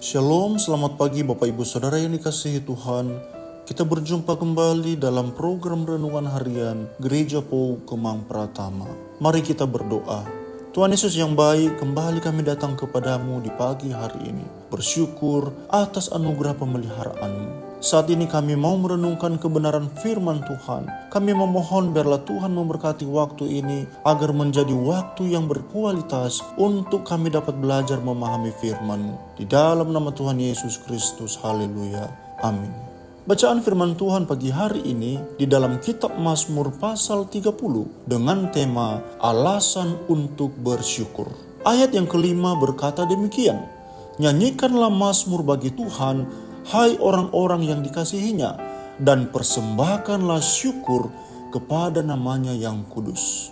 Shalom, selamat pagi Bapak Ibu Saudara yang dikasihi Tuhan. Kita berjumpa kembali dalam program Renungan Harian Gereja POU Kemang Pratama. Mari kita berdoa. Tuhan Yesus yang baik, kembali kami datang kepadamu di pagi hari ini. Bersyukur atas anugerah pemeliharaan-Mu. Saat ini kami mau merenungkan kebenaran firman Tuhan. Kami memohon biarlah Tuhan memberkati waktu ini agar menjadi waktu yang berkualitas untuk kami dapat belajar memahami firman-Mu. Di dalam nama Tuhan Yesus Kristus, haleluya, amin. Bacaan firman Tuhan pagi hari ini di dalam kitab Mazmur pasal 30 dengan tema alasan untuk bersyukur. Ayat yang kelima berkata demikian, nyanyikanlah mazmur bagi Tuhan, hai orang-orang yang dikasihinya, dan persembahkanlah syukur kepada namanya yang kudus.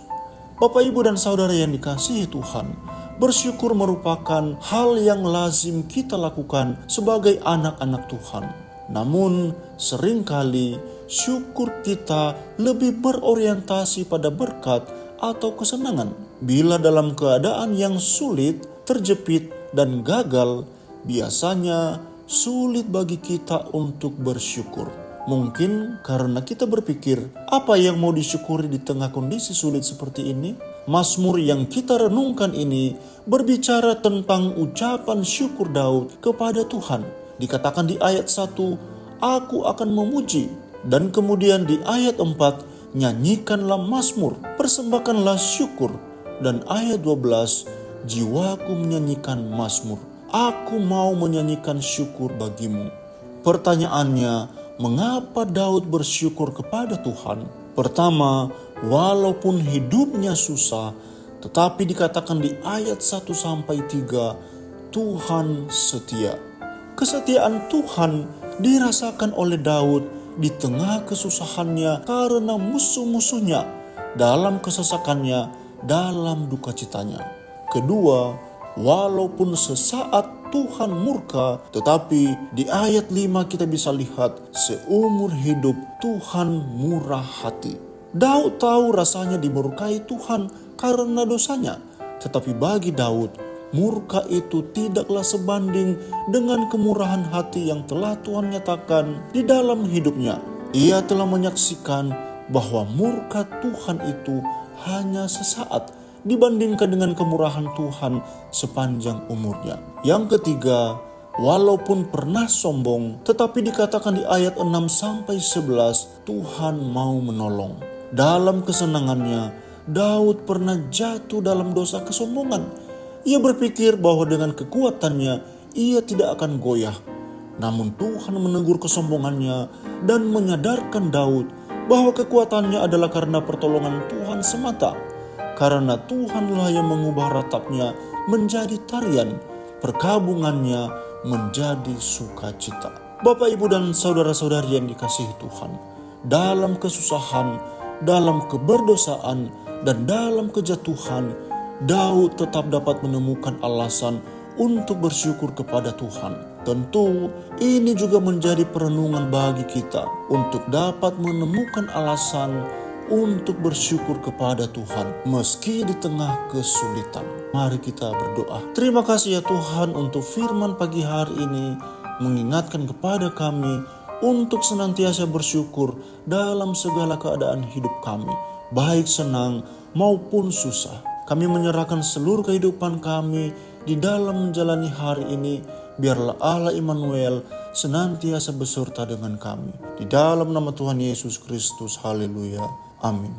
Bapak, Ibu, dan Saudara yang dikasihi Tuhan, bersyukur merupakan hal yang lazim kita lakukan sebagai anak-anak Tuhan. Namun seringkali syukur kita lebih berorientasi pada berkat atau kesenangan. Bila dalam keadaan yang sulit, terjepit, dan gagal, biasanya sulit bagi kita untuk bersyukur. Mungkin karena kita berpikir, apa yang mau disyukuri di tengah kondisi sulit seperti ini? Mazmur yang kita renungkan ini berbicara tentang ucapan syukur Daud kepada Tuhan. Dikatakan di ayat 1, aku akan memuji. Dan kemudian di ayat 4, nyanyikanlah mazmur, persembahkanlah syukur. Dan ayat 12, jiwaku menyanyikan mazmur. Aku mau menyanyikan syukur bagimu. Pertanyaannya, mengapa Daud bersyukur kepada Tuhan? Pertama, walaupun hidupnya susah, tetapi dikatakan di ayat 1-3, Tuhan setia. Kesetiaan Tuhan dirasakan oleh Daud di tengah kesusahannya karena musuh-musuhnya, dalam kesesakannya, dalam duka citanya. Kedua, walaupun sesaat Tuhan murka, tetapi di ayat 5 kita bisa lihat seumur hidup Tuhan murah hati. Daud tahu rasanya dimurkai Tuhan karena dosanya, tetapi bagi Daud, murka itu tidaklah sebanding dengan kemurahan hati yang telah Tuhan nyatakan di dalam hidupnya. Ia telah menyaksikan bahwa murka Tuhan itu hanya sesaat dibandingkan dengan kemurahan Tuhan sepanjang umurnya. Yang ketiga, walaupun pernah sombong, tetapi dikatakan di ayat 6-11, Tuhan mau menolong. Dalam kesenangannya, Daud pernah jatuh dalam dosa kesombongan. Ia berpikir bahwa dengan kekuatannya ia tidak akan goyah. Namun Tuhan menegur kesombongannya dan menyadarkan Daud bahwa kekuatannya adalah karena pertolongan Tuhan semata. Karena Tuhanlah yang mengubah ratapnya menjadi tarian, perkabungannya menjadi sukacita. Bapak, Ibu, dan saudara-saudari yang dikasihi Tuhan, dalam kesusahan, dalam keberdosaan, dan dalam kejatuhan, Daud tetap dapat menemukan alasan untuk bersyukur kepada Tuhan. Tentu ini juga menjadi perenungan bagi kita untuk dapat menemukan alasan untuk bersyukur kepada Tuhan meski di tengah kesulitan. Mari kita berdoa. Terima kasih ya Tuhan untuk firman pagi hari ini mengingatkan kepada kami untuk senantiasa bersyukur dalam segala keadaan hidup kami, baik senang maupun susah. Kami menyerahkan seluruh kehidupan kami di dalam menjalani hari ini. Biarlah Allah Immanuel senantiasa beserta dengan kami. Di dalam nama Tuhan Yesus Kristus, haleluya, amin.